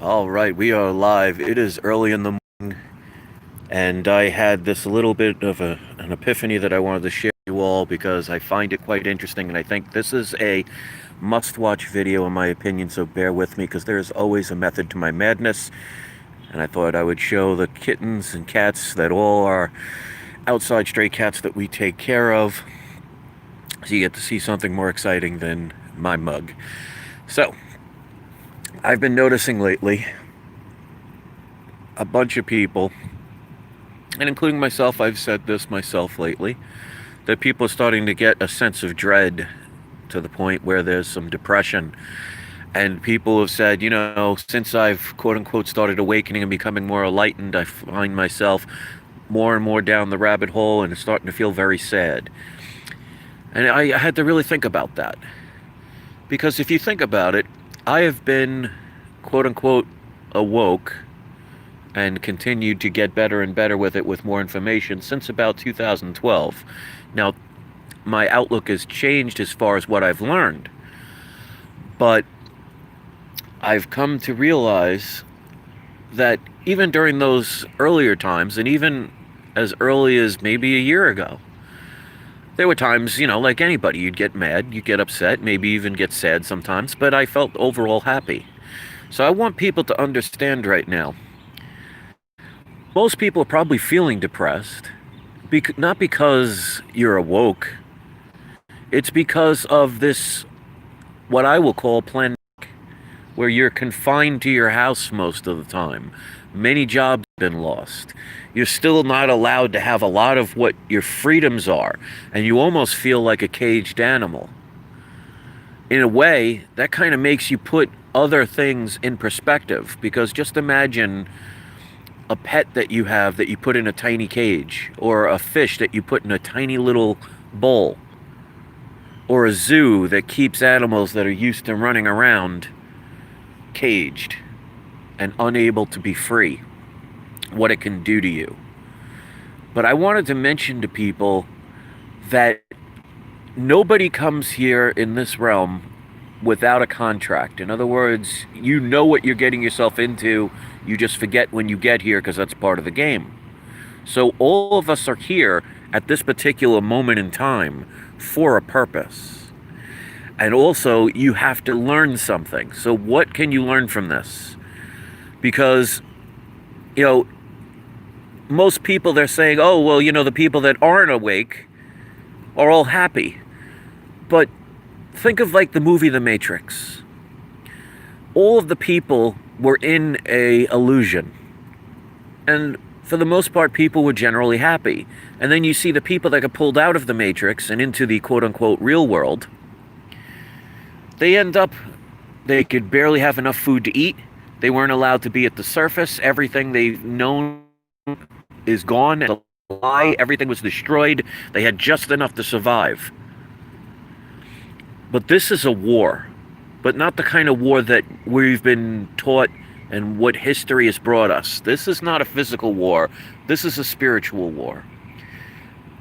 All right, we are live. It is early in the morning, and I had this little bit of an epiphany that I wanted to share with you all because I find it quite interesting, and I think this is a must-watch video in my opinion, so bear with me because there is always a method to my madness, and I thought I would show the kittens and cats that all are outside stray cats that we take care of, so you get to see something more exciting than my mug. So, I've been noticing lately a bunch of people, and including myself, I've said this myself lately, that people are starting to get a sense of dread to the point where there's some depression. And people have said, since I've quote unquote started awakening and becoming more enlightened, I find myself more and more down the rabbit hole and it's starting to feel very sad. And I had to really think about that. Because if you think about it, I have been quote unquote awoke and continued to get better and better with it with more information since about 2012. Now, my outlook has changed as far as what I've learned, but I've come to realize that even during those earlier times, and even as early as maybe a year ago, there were times, like anybody, you'd get mad, you'd get upset, maybe even get sad sometimes, but I felt overall happy. So I want people to understand right now, most people are probably feeling depressed, not because you're awoke, it's because of this, what I will call pandemic, where you're confined to your house most of the time. Many jobs have been lost. You're still not allowed to have a lot of what your freedoms are, and you almost feel like a caged animal. In a way, that kind of makes you put other things in perspective, because just imagine a pet that you have that you put in a tiny cage, or a fish that you put in a tiny little bowl, or a zoo that keeps animals that are used to running around caged and unable to be free, what it can do to you. But I wanted to mention to people that nobody comes here in this realm without a contract. In other words, you know what you're getting yourself into, you just forget when you get here because that's part of the game. So all of us are here at this particular moment in time for a purpose. And also, you have to learn something. So what can you learn from this? Because, most people, they're saying, oh, well, the people that aren't awake are all happy. But think of like the movie The Matrix. All of the people were in a illusion. And for the most part, people were generally happy. And then you see the people that got pulled out of the Matrix and into the quote-unquote real world. They end up, they could barely have enough food to eat. They weren't allowed to be at the surface. Everything they've known is gone. And a lie. Everything was destroyed. They had just enough to survive. But this is a war. But not the kind of war that we've been taught and what history has brought us. This is not a physical war. This is a spiritual war.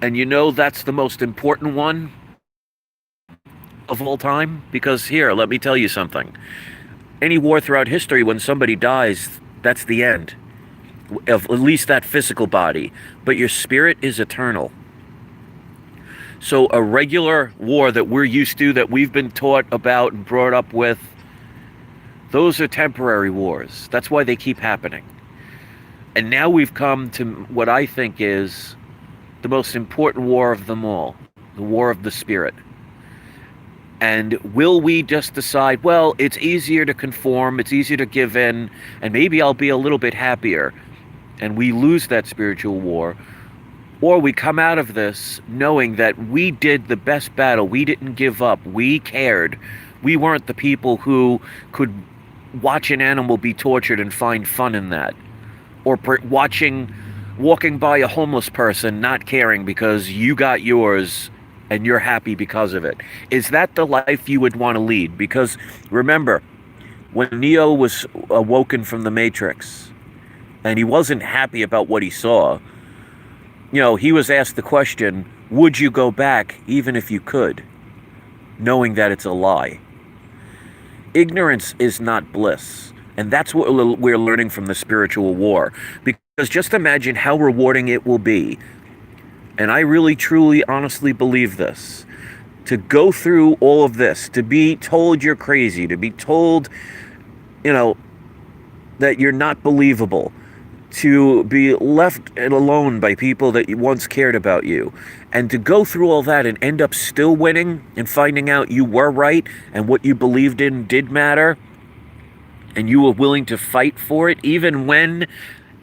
And that's the most important one of all time, because here, let me tell you something. Any war throughout history, when somebody dies, that's the end of at least that physical body, but your spirit is eternal. So a regular war that we're used to, that we've been taught about and brought up with, those are temporary wars. That's why they keep happening. And now we've come to what I think is the most important war of them all, the war of the spirit. And will we just decide, well, it's easier to conform, it's easier to give in, and maybe I'll be a little bit happier, and we lose that spiritual war? Or we come out of this knowing that we did the best battle, we didn't give up, we cared. We weren't the people who could watch an animal be tortured and find fun in that. Or walking by a homeless person not caring because you got yours and you're happy because of it. Is that the life you would want to lead? Because remember, when Neo was awoken from the Matrix and he wasn't happy about what he saw, he was asked the question, would you go back even if you could, knowing that it's a lie? Ignorance is not bliss. And that's what we're learning from the spiritual war. Because just imagine how rewarding it will be. And I really, truly, honestly believe this. To go through all of this, to be told you're crazy, to be told, you know, that you're not believable, to be left alone by people that you once cared about you, and to go through all that and end up still winning and finding out you were right and what you believed in did matter, and you were willing to fight for it even when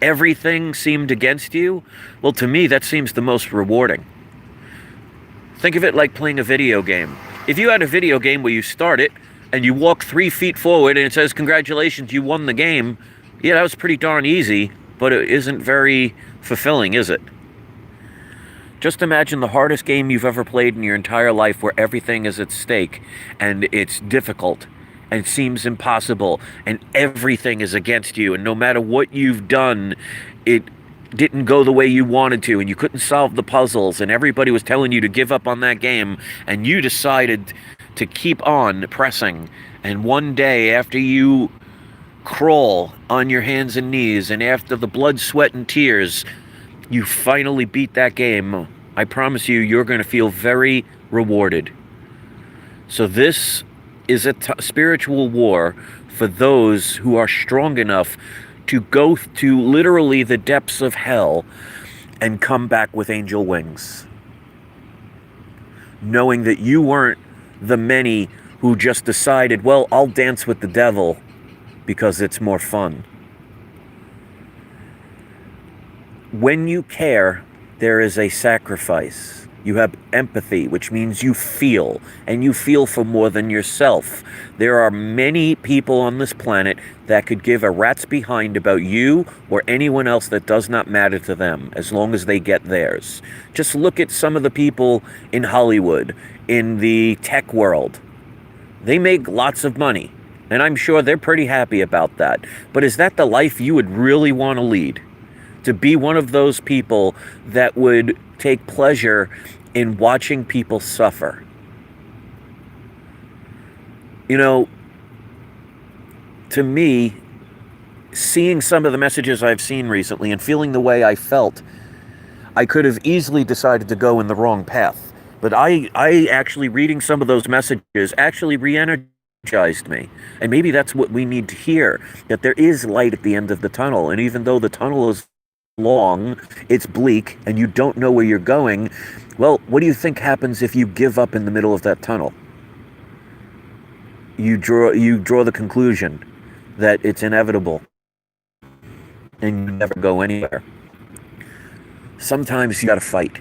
everything seemed against you, well, to me, that seems the most rewarding. Think of it like playing a video game. If you had a video game where you start it and you walk 3 feet forward and it says, congratulations, you won the game, yeah, that was pretty darn easy, but it isn't very fulfilling, is it? Just imagine the hardest game you've ever played in your entire life where everything is at stake and it's difficult and seems impossible and everything is against you, and no matter what you've done, it didn't go the way you wanted to, and you couldn't solve the puzzles, and everybody was telling you to give up on that game, and you decided to keep on pressing. And one day, after you crawl on your hands and knees, and after the blood, sweat, and tears, you finally beat that game, I promise you, you're going to feel very rewarded. So this is a spiritual war for those who are strong enough to go to literally the depths of hell and come back with angel wings. Knowing that you weren't the many who just decided, well, I'll dance with the devil because it's more fun. When you care, there is a sacrifice. You have empathy, which means you feel, and you feel for more than yourself. There are many people on this planet that could give a rat's behind about you or anyone else that does not matter to them, as long as they get theirs. Just look at some of the people in Hollywood, in the tech world. They make lots of money, and I'm sure they're pretty happy about that. But is that the life you would really want to lead? To be one of those people that would take pleasure in watching people suffer. You know, to me, seeing some of the messages I've seen recently and feeling the way I felt, I could have easily decided to go in the wrong path. But I actually, reading some of those messages actually re-energized me. And maybe that's what we need to hear, that there is light at the end of the tunnel. And even though the tunnel is long, it's bleak, and you don't know where you're going, well, what do you think happens if you give up in the middle of that tunnel? You draw the conclusion that it's inevitable and you never go anywhere. Sometimes you gotta fight.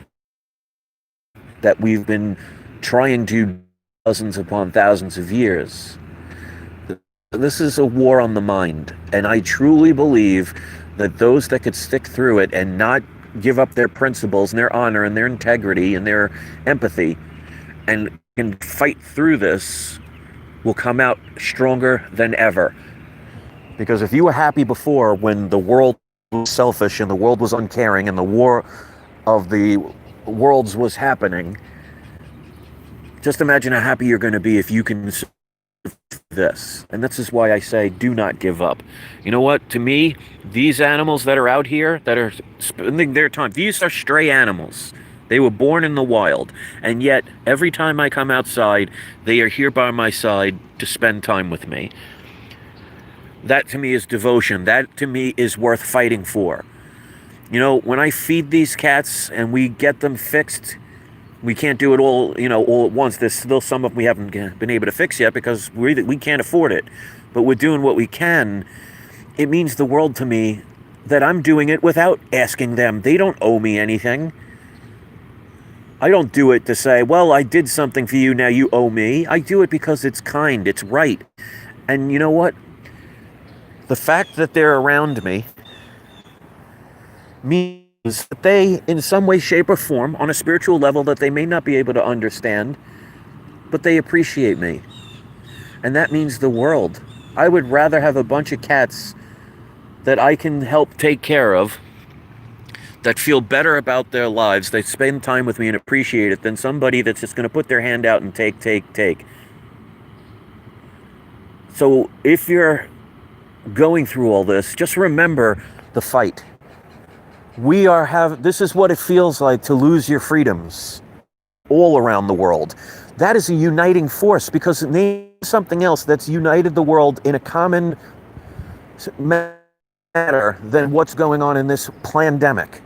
That we've been trying to dozens upon thousands of years. This is a war on the mind, and I truly believe that those that could stick through it and not give up their principles and their honor and their integrity and their empathy and can fight through this will come out stronger than ever. Because if you were happy before when the world was selfish and the world was uncaring and the war of the worlds was happening, just imagine how happy you're going to be if you can this. And this is why I say do not give up. You know what? To me, these animals that are out here that are spending their time, these are stray animals. They were born in the wild, and yet every time I come outside, they are here by my side to spend time with me. That to me is devotion. That to me is worth fighting for. You know, when I feed these cats and we get them fixed, we can't do it all, all at once. There's still some of them we haven't been able to fix yet because we can't afford it. But we're doing what we can. It means the world to me that I'm doing it without asking them. They don't owe me anything. I don't do it to say, well, I did something for you, now you owe me. I do it because it's kind, it's right. And you know what? The fact that they're around me means that they, in some way, shape, or form, on a spiritual level that they may not be able to understand, but they appreciate me. And that means the world. I would rather have a bunch of cats that I can help take care of, that feel better about their lives, they spend time with me and appreciate it, than somebody that's just going to put their hand out and take. So if you're going through all this, just remember the fight. This is what it feels like to lose your freedoms all around the world. That is a uniting force, because name something else that's united the world in a common matter than what's going on in this pandemic.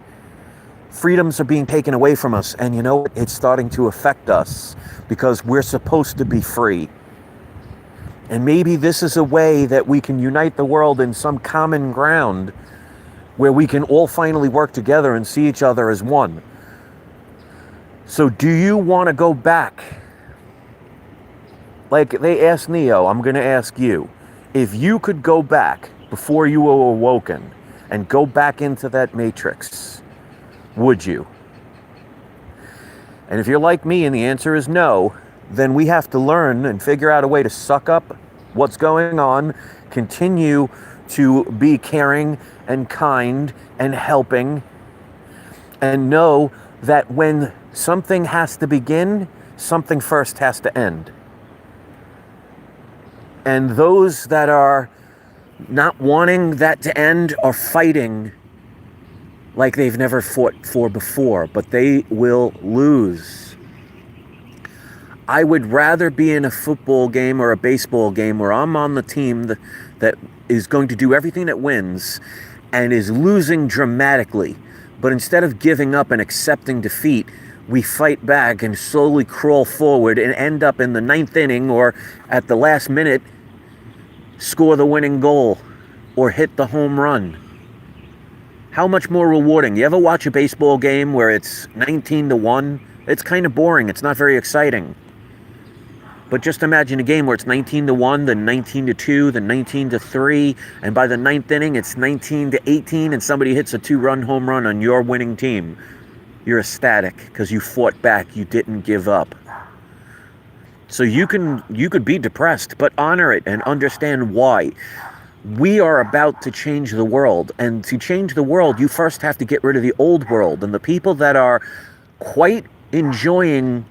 Freedoms are being taken away from us, and you know, it's starting to affect us because we're supposed to be free. And maybe this is a way that we can unite the world in some common ground where we can all finally work together and see each other as one. So do you want to go back? Like they asked Neo, I'm going to ask you. If you could go back before you were awoken and go back into that matrix, would you? And if you're like me and the answer is no, then we have to learn and figure out a way to suck up what's going on, continue to be caring and kind and helping, and know that when something has to begin, something first has to end. And those that are not wanting that to end are fighting like they've never fought for before, but they will lose. I would rather be in a football game or a baseball game where I'm on the team that is going to do everything that wins and is losing dramatically. But instead of giving up and accepting defeat, we fight back and slowly crawl forward and end up in the 9th inning or at the last minute, score the winning goal or hit the home run. How much more rewarding? You ever watch a baseball game where it's 19-1? It's kind of boring. It's not very exciting. But just imagine a game where it's 19-1, then 19-2, then 19-3, and by the 9th inning, it's 19-18, and somebody hits a 2-run home run on your winning team. You're ecstatic because you fought back. You didn't give up. So you could be depressed, but honor it and understand why. We are about to change the world, and to change the world, you first have to get rid of the old world, and the people that are quite enjoying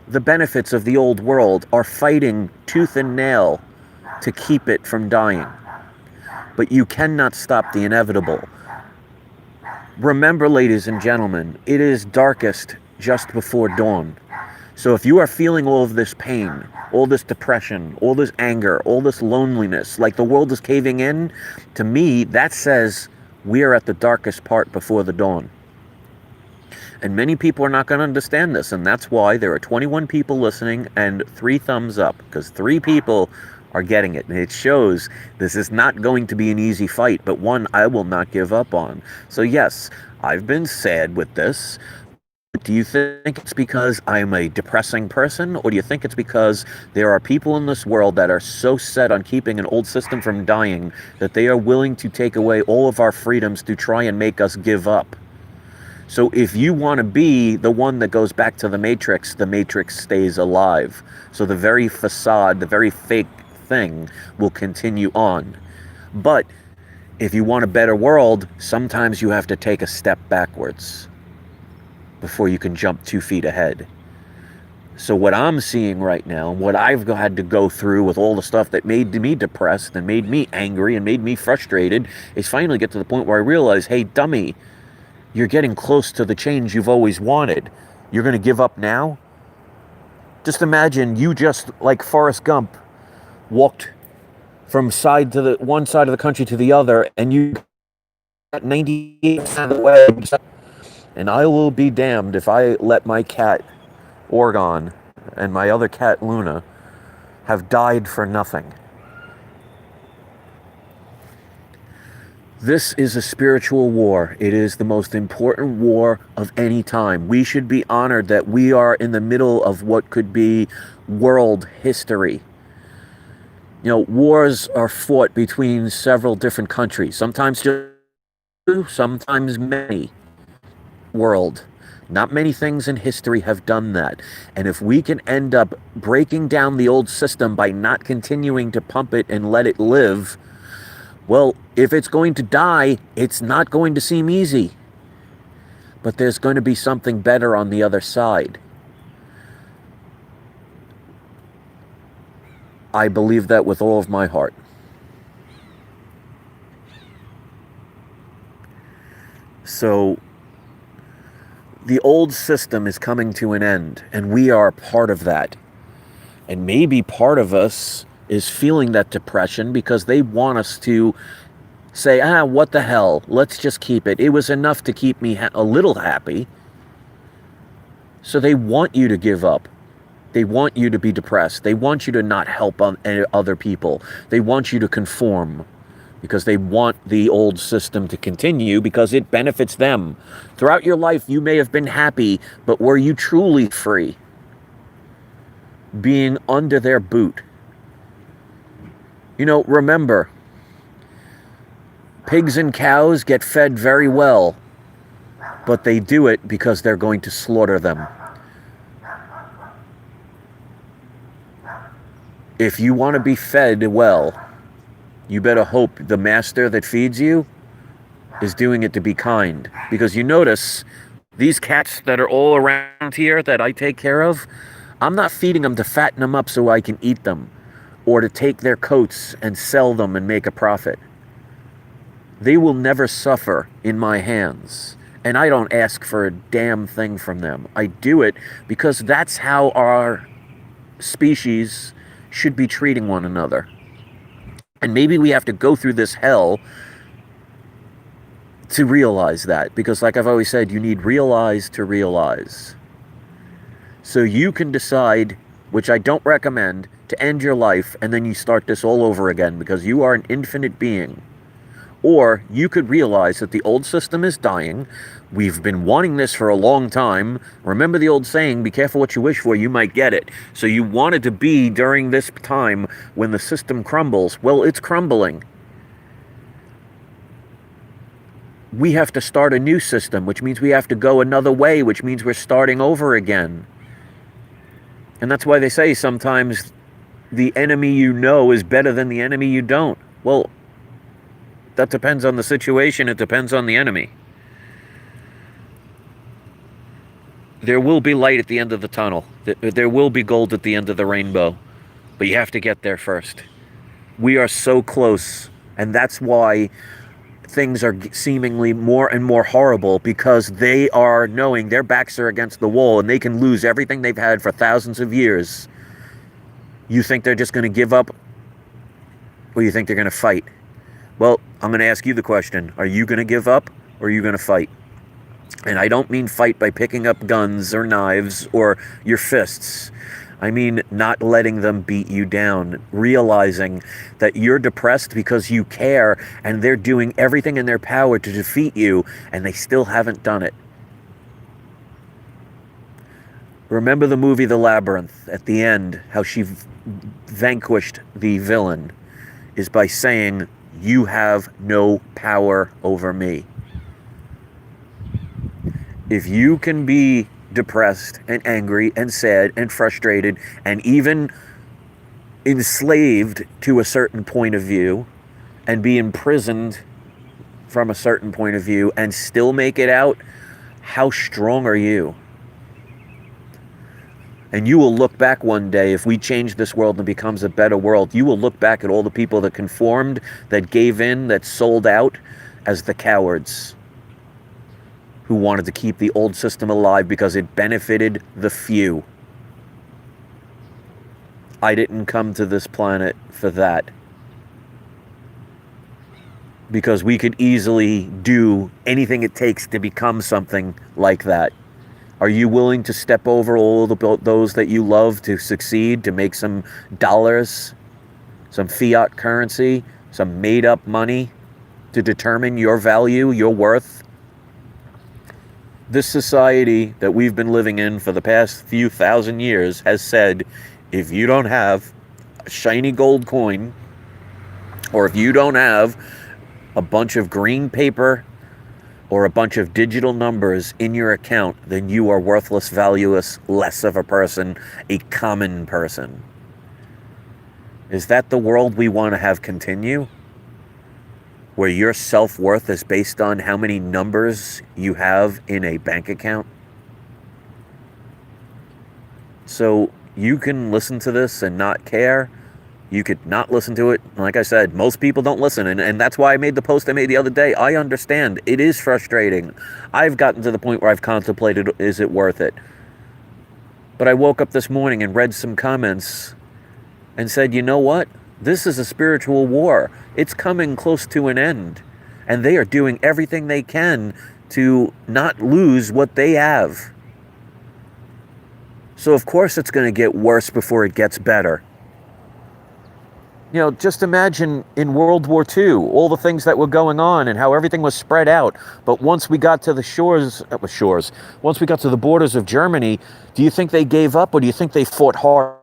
the benefits of the old world are fighting tooth and nail to keep it from dying. But you cannot stop the inevitable. Remember, ladies and gentlemen, it is darkest just before dawn. So if you are feeling all of this pain, all this depression, all this anger, all this loneliness, like the world is caving in, to me, that says we are at the darkest part before the dawn. And many people are not going to understand this, and that's why there are 21 people listening and 3 thumbs up, because 3 people are getting it. And it shows this is not going to be an easy fight, but one I will not give up on. So yes, I've been sad with this. Do you think it's because I'm a depressing person, or do you think it's because there are people in this world that are so set on keeping an old system from dying that they are willing to take away all of our freedoms to try and make us give up? So if you want to be the one that goes back to the Matrix stays alive. So the very facade, the very fake thing will continue on. But if you want a better world, sometimes you have to take a step backwards before you can jump 2 feet ahead. So what I'm seeing right now, what I've had to go through with all the stuff that made me depressed and made me angry and made me frustrated, is finally get to the point where I realize, hey, dummy, you're getting close to the change you've always wanted. You're going to give up now? Just imagine you just, like Forrest Gump, walked from one side of the country to the other, and you got 98% of the way. And I will be damned if I let my cat, Oregon, and my other cat, Luna, have died for nothing. This is a spiritual war. It is the most important war of any time. We should be honored that we are in the middle of what could be world history. You know, wars are fought between several different countries, sometimes just two, sometimes many. World. Not many things in history have done that. And if we can end up breaking down the old system by not continuing to pump it and let it live, well, if it's going to die, it's not going to seem easy. But there's going to be something better on the other side. I believe that with all of my heart. So the old system is coming to an end, and we are part of that. And maybe part of us is feeling that depression because they want us to say, what the hell, let's just keep it. It was enough to keep me a little happy. So they want you to give up. They want you to be depressed. They want you to not help other people. They want you to conform because they want the old system to continue because it benefits them. Throughout your life, you may have been happy, but were you truly free? Being under their boot. You know, remember, pigs and cows get fed very well, but they do it because they're going to slaughter them. If you want to be fed well, you better hope the master that feeds you is doing it to be kind. Because you notice, these cats that are all around here that I take care of, I'm not feeding them to fatten them up so I can eat them, or to take their coats and sell them and make a profit. They will never suffer in my hands. And I don't ask for a damn thing from them. I do it because that's how our species should be treating one another. And maybe we have to go through this hell to realize that. Because like I've always said, you need realize to realize. So you can decide, which I don't recommend, to end your life and then you start this all over again because you are an infinite being. Or you could realize that the old system is dying. We've been wanting this for a long time. Remember the old saying, be careful what you wish for, you might get it. So you wanted to be during this time when the system crumbles. Well, it's crumbling. We have to start a new system, which means we have to go another way, which means we're starting over again. And that's why they say sometimes the enemy you know is better than the enemy you don't. Well, that depends on the situation. It depends on the enemy. There will be light at the end of the tunnel. There will be gold at the end of the rainbow. But you have to get there first. We are so close. And that's why things are seemingly more and more horrible, because they are knowing their backs are against the wall and they can lose everything they've had for thousands of years. You think they're just going to give up? Or you think they're going to fight? Well, I'm going to ask you the question. Are you going to give up or are you going to fight? And I don't mean fight by picking up guns or knives or your fists. I mean not letting them beat you down, realizing that you're depressed because you care and they're doing everything in their power to defeat you and they still haven't done it. Remember the movie The Labyrinth? At the end, how she vanquished the villain is by saying, you have no power over me. If you can be depressed and angry and sad and frustrated and even enslaved to a certain point of view and be imprisoned from a certain point of view and still make it out, how strong are you? And you will look back one day, if we change this world and it becomes a better world, you will look back at all the people that conformed, that gave in, that sold out, as the cowards who wanted to keep the old system alive because it benefited the few. I didn't come to this planet for that. Because we could easily do anything it takes to become something like that. Are you willing to step over all those that you love to succeed, to make some dollars, some fiat currency, some made-up money to determine your value, your worth? This society that we've been living in for the past few thousand years has said, if you don't have a shiny gold coin, or if you don't have a bunch of green paper or a bunch of digital numbers in your account, then you are worthless, valueless, less of a person, a common person. Is that the world we want to have continue? Where your self-worth is based on how many numbers you have in a bank account? So you can listen to this and not care, You could not listen to it. Like I said, most people don't listen. And that's why I made the post I made the other day. I understand. It is frustrating. I've gotten to the point where I've contemplated, is it worth it? But I woke up this morning and read some comments and said, you know what? This is a spiritual war. It's coming close to an end. And they are doing everything they can to not lose what they have. So of course it's going to get worse before it gets better. You know, just imagine in World War II, all the things that were going on and how everything was spread out. But once we got to the once we got to the borders of Germany, do you think they gave up or do you think they fought hard?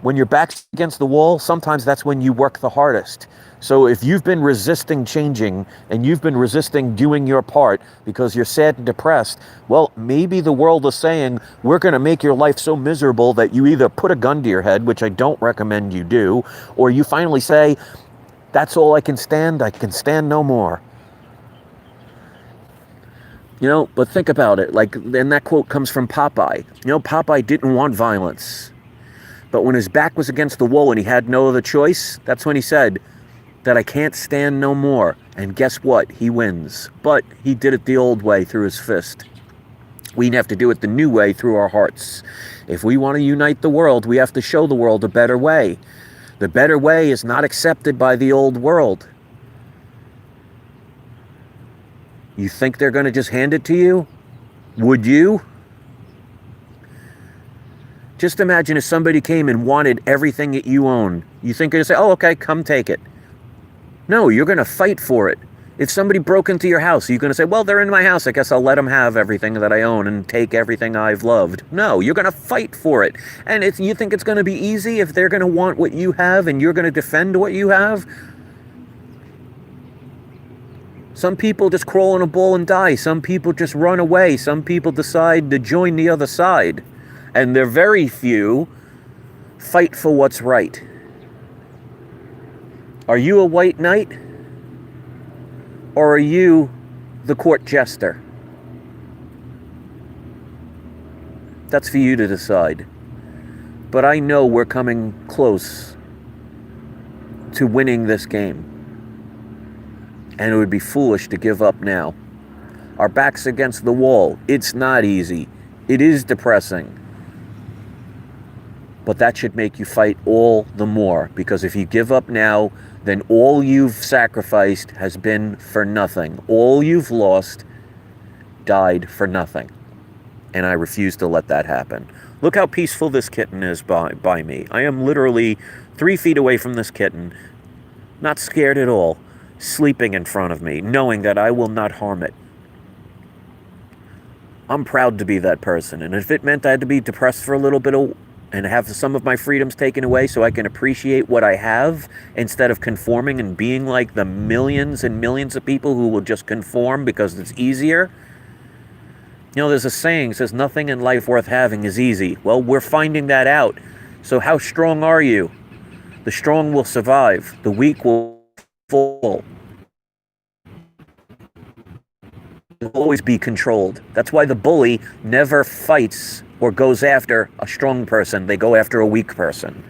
When your back's against the wall, sometimes that's when you work the hardest. So if you've been resisting changing and you've been resisting doing your part because you're sad and depressed, well, maybe the world is saying, we're going to make your life so miserable that you either put a gun to your head, which I don't recommend you do, or you finally say, that's all I can stand no more. You know, but think about it. Like, and that quote comes from Popeye. You know, Popeye didn't want violence. But when his back was against the wall and he had no other choice, that's when he said that I can't stand no more. And guess what? He wins. But he did it the old way through his fist. We have to do it the new way through our hearts. If we want to unite the world, we have to show the world a better way. The better way is not accepted by the old world. You think they're going to just hand it to you? Would you? Just imagine if somebody came and wanted everything that you own. You think they're going to say, oh, okay, come take it. No, you're going to fight for it. If somebody broke into your house, you're going to say, well, they're in my house. I guess I'll let them have everything that I own and take everything I've loved. No, you're going to fight for it. And you think it's going to be easy if they're going to want what you have and you're going to defend what you have? Some people just crawl in a ball and die. Some people just run away. Some people decide to join the other side. And they're very few fight for what's right. Are you a white knight? Or are you the court jester? That's for you to decide. But I know we're coming close to winning this game. And it would be foolish to give up now. Our back's against the wall. It's not easy. It is depressing. But that should make you fight all the more. Because if you give up now, then all you've sacrificed has been for nothing. All you've lost died for nothing. And I refuse to let that happen. Look how peaceful this kitten is by me. I am literally 3 feet away from this kitten, not scared at all, sleeping in front of me, knowing that I will not harm it. I'm proud to be that person. And if it meant I had to be depressed for a little bit and have some of my freedoms taken away so I can appreciate what I have instead of conforming and being like the millions and millions of people who will just conform because it's easier. You know, there's a saying, says nothing in life worth having is easy. Well, we're finding that out. So how strong are you? The strong will survive. The weak will fall. Will always be controlled. That's why the bully never fights or goes after a strong person. They go after a weak person.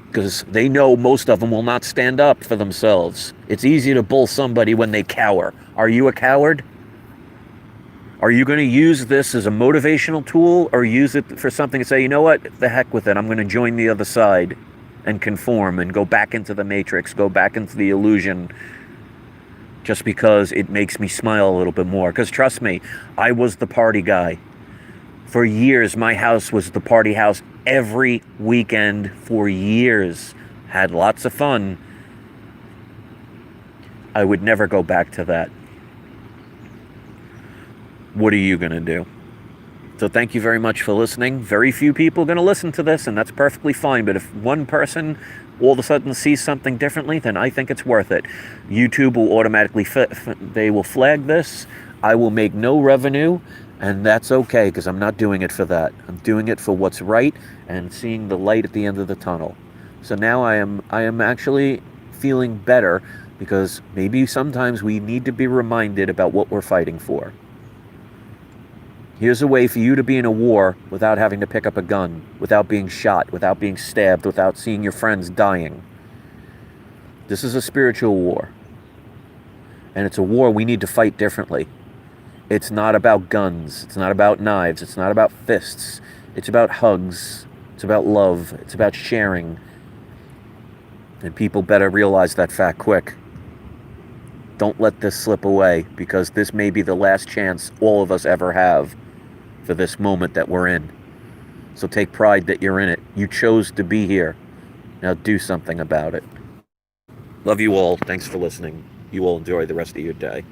Because they know most of them will not stand up for themselves. It's easy to bull somebody when they cower. Are you a coward? Are you going to use this as a motivational tool or use it for something and say, you know what, the heck with it, I'm going to join the other side and conform and go back into the matrix, go back into the illusion just because it makes me smile a little bit more. Because trust me, I was the party guy. For years, my house was the party house every weekend for years. Had lots of fun. I would never go back to that. What are you going to do? So thank you very much for listening. Very few people are going to listen to this, and that's perfectly fine. But if one person all of a sudden sees something differently, then I think it's worth it. YouTube will automatically, they will flag this. I will make no revenue, and that's okay, because I'm not doing it for that. I'm doing it for what's right and seeing the light at the end of the tunnel. So now I am actually feeling better, because maybe sometimes we need to be reminded about what we're fighting for. Here's a way for you to be in a war without having to pick up a gun, without being shot, without being stabbed, without seeing your friends dying. This is a spiritual war. And it's a war we need to fight differently. It's not about guns. It's not about knives. It's not about fists. It's about hugs. It's about love. It's about sharing. And people better realize that fact quick. Don't let this slip away, because this may be the last chance all of us ever have for this moment that we're in. So take pride that you're in it. You chose to be here. Now do something about it. Love you all. Thanks for listening. You all enjoy the rest of your day.